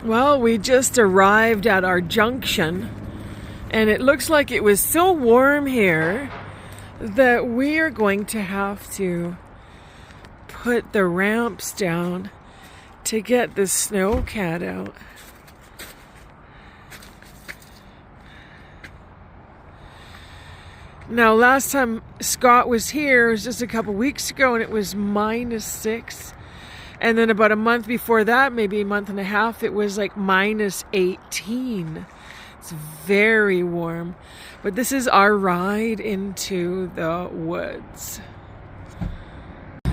Well, we just arrived at our junction, and it looks like it was so warm here that we are going to have to put the ramps down to get the Snowcat out. Now, last time Scott was here, it was just a couple weeks ago, and it was -6. And then about a month before that, maybe a month and a half, it was like -18. It's very warm. But this is our ride into the woods.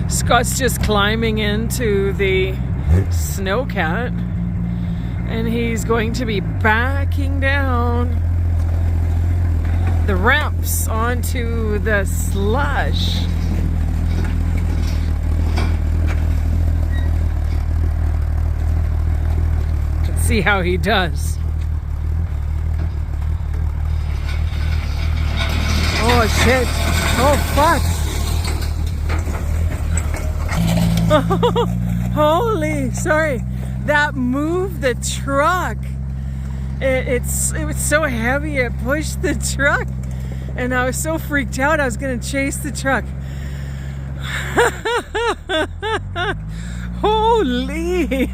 Scott's just climbing into the Snowcat, and he's going to be backing down the ramps onto the slush. Let's see how he does. Oh shit. Oh fuck. Holy, sorry. That moved the truck. It was so heavy it pushed the truck. And I was so freaked out I was gonna chase the truck. Holy.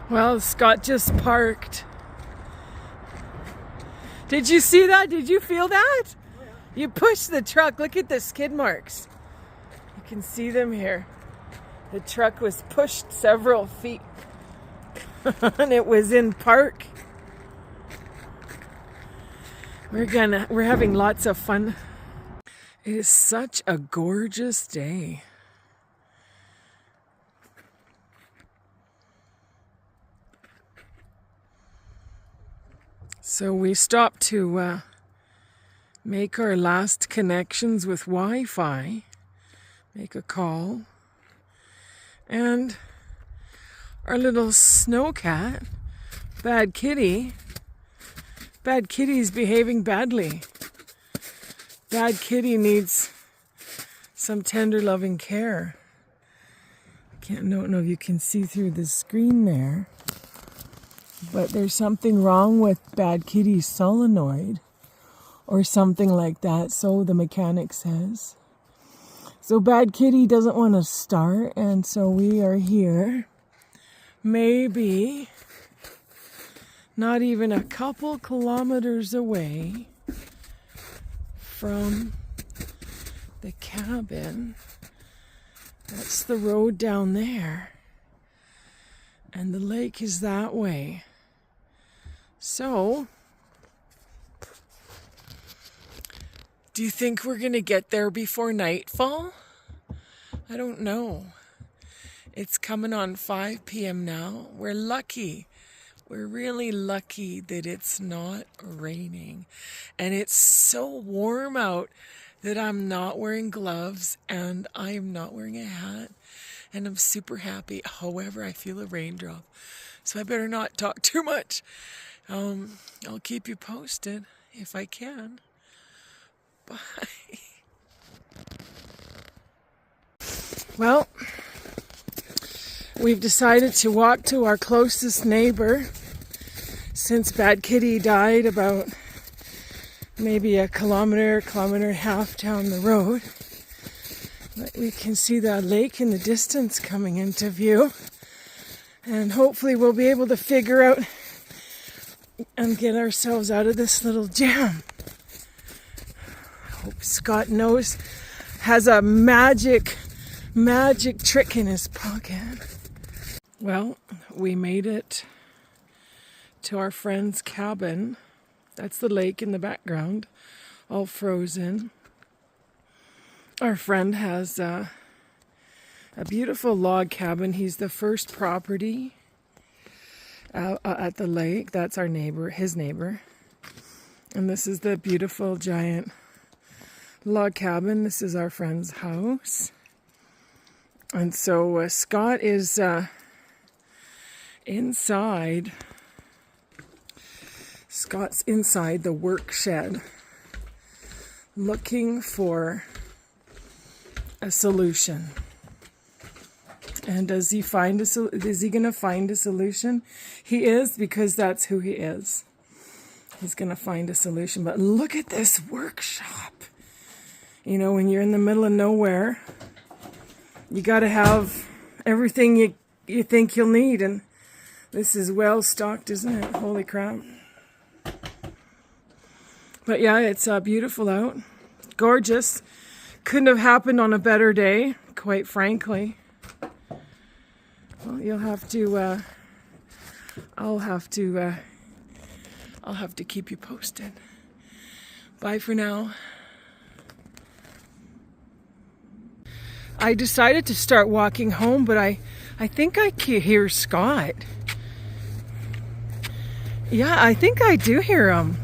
Well, Scott just parked. Did you see that? Did you feel that? Oh, yeah. You pushed the truck. Look at the skid marks. You can see them here. The truck was pushed several feet. And it was in park. We're having lots of fun. It is such a gorgeous day. So we stopped to make our last connections with Wi-Fi, make a call, and our little Snowcat, Bad Kitty's behaving badly. Bad Kitty needs some tender loving care. I don't know if you can see through the screen there, but there's something wrong with Bad Kitty's solenoid or something like that, so the mechanic says. So Bad Kitty doesn't want to start, and so we are here, maybe not even a couple kilometers away from the cabin. That's the road down there, and the lake is that way. So, do you think we're going to get there before nightfall? I don't know. It's coming on 5 p.m. now. We're lucky. We're really lucky that it's not raining. And it's so warm out that I'm not wearing gloves and I'm not wearing a hat. And I'm super happy. However, I feel a raindrop. So I better not talk too much. I'll keep you posted if I can. Bye. Well, we've decided to walk to our closest neighbor since Bad Kitty died about maybe a kilometer and a half down the road. But we can see the lake in the distance coming into view. And hopefully we'll be able to figure out and get ourselves out of this little jam. I hope Scott has a magic trick in his pocket. Well, we made it to our friend's cabin. That's the lake in the background, all frozen. Our friend has a beautiful log cabin. He's the first property at the lake. That's our neighbor, his neighbor. And this is the beautiful giant log cabin. This is our friend's house. And so Scott is inside. Scott's inside the work shed looking for a solution. And is he going to find a solution? He is, because that's who he is. He's going to find a solution. But look at this workshop. You know, when you're in the middle of nowhere, you got to have everything you think you'll need. And this is well stocked, isn't it? Holy crap. But yeah, it's beautiful out. Gorgeous. Couldn't have happened on a better day, quite frankly. Well, you'll have to, I'll have to keep you posted. Bye for now. I decided to start walking home, but I think I can hear Scott. Yeah, I think I do hear him.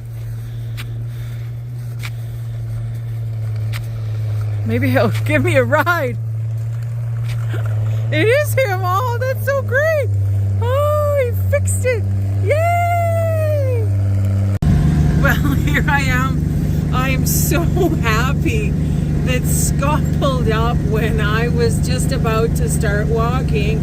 Maybe he'll give me a ride. It is him. Oh, that's so great. Oh, he fixed it. Yay! Well, here I am. I am so happy that Scott pulled up when I was just about to start walking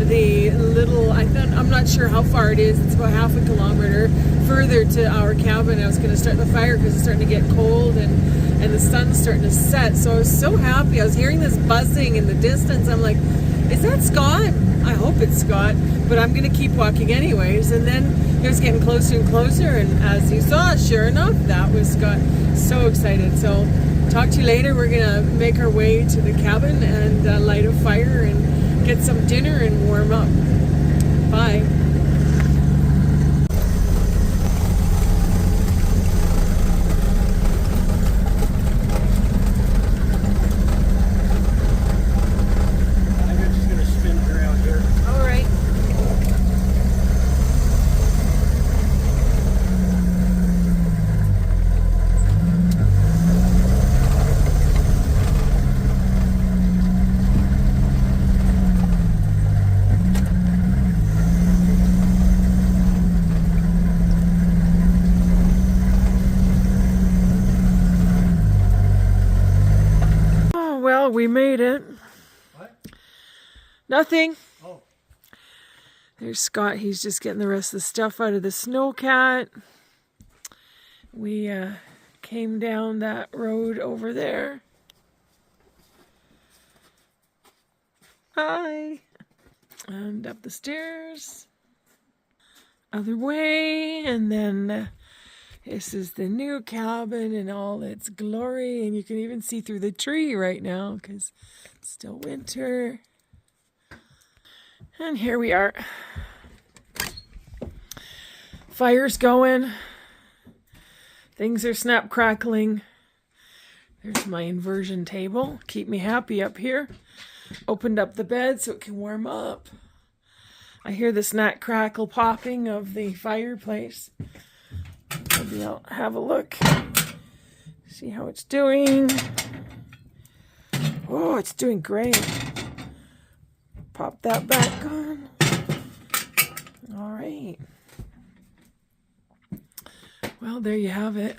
the little, I'm not sure how far it is. It's about half a kilometer further to our cabin. I was going to start the fire because it's starting to get cold and the sun's starting to set. So I was so happy. I was hearing this buzzing in the distance. I'm like, is that Scott? I hope it's Scott, but I'm going to keep walking anyways. And then it was getting closer and closer, and as you saw, sure enough, that was Scott. So excited. So talk to you later. We're going to make our way to the cabin and light a fire and get some dinner and warm up. Bye. Well, we made it. What? Nothing. Oh. There's Scott. He's just getting the rest of the stuff out of the Snowcat. We came down that road over there. Hi. And up the stairs. Other way. And then this is the new cabin in all its glory. And you can even see through the tree right now because it's still winter. And here we are. Fire's going. Things are snap crackling. There's my inversion table. Keep me happy up here. Opened up the bed so it can warm up. I hear the snap crackle popping of the fireplace. Maybe I'll have a look. See how it's doing. Oh, it's doing great. Pop that back on. All right. Well, there you have it.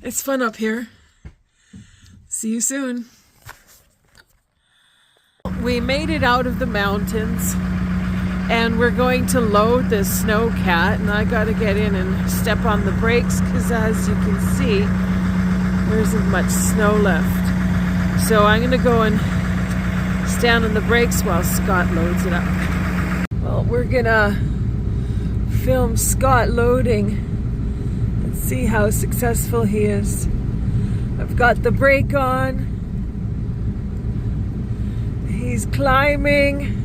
It's fun up here. See you soon. We made it out of the mountains and we're going to load the Snowcat, and I got to get in and step on the brakes because as you can see, there isn't much snow left. So I'm going to go and stand on the brakes while Scott loads it up. Well, we're going to film Scott loading and see how successful he is. I've got the brake on. He's climbing.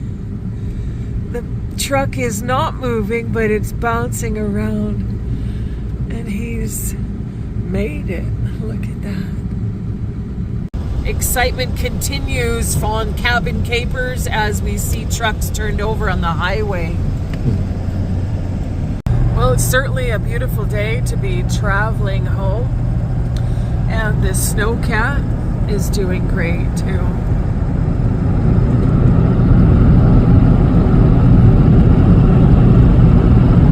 The truck is not moving, but it's bouncing around. And he's made it. Look at that. Excitement continues on Cabin Capers as we see trucks turned over on the highway. Well, it's certainly a beautiful day to be traveling home. And this Snowcat is doing great too.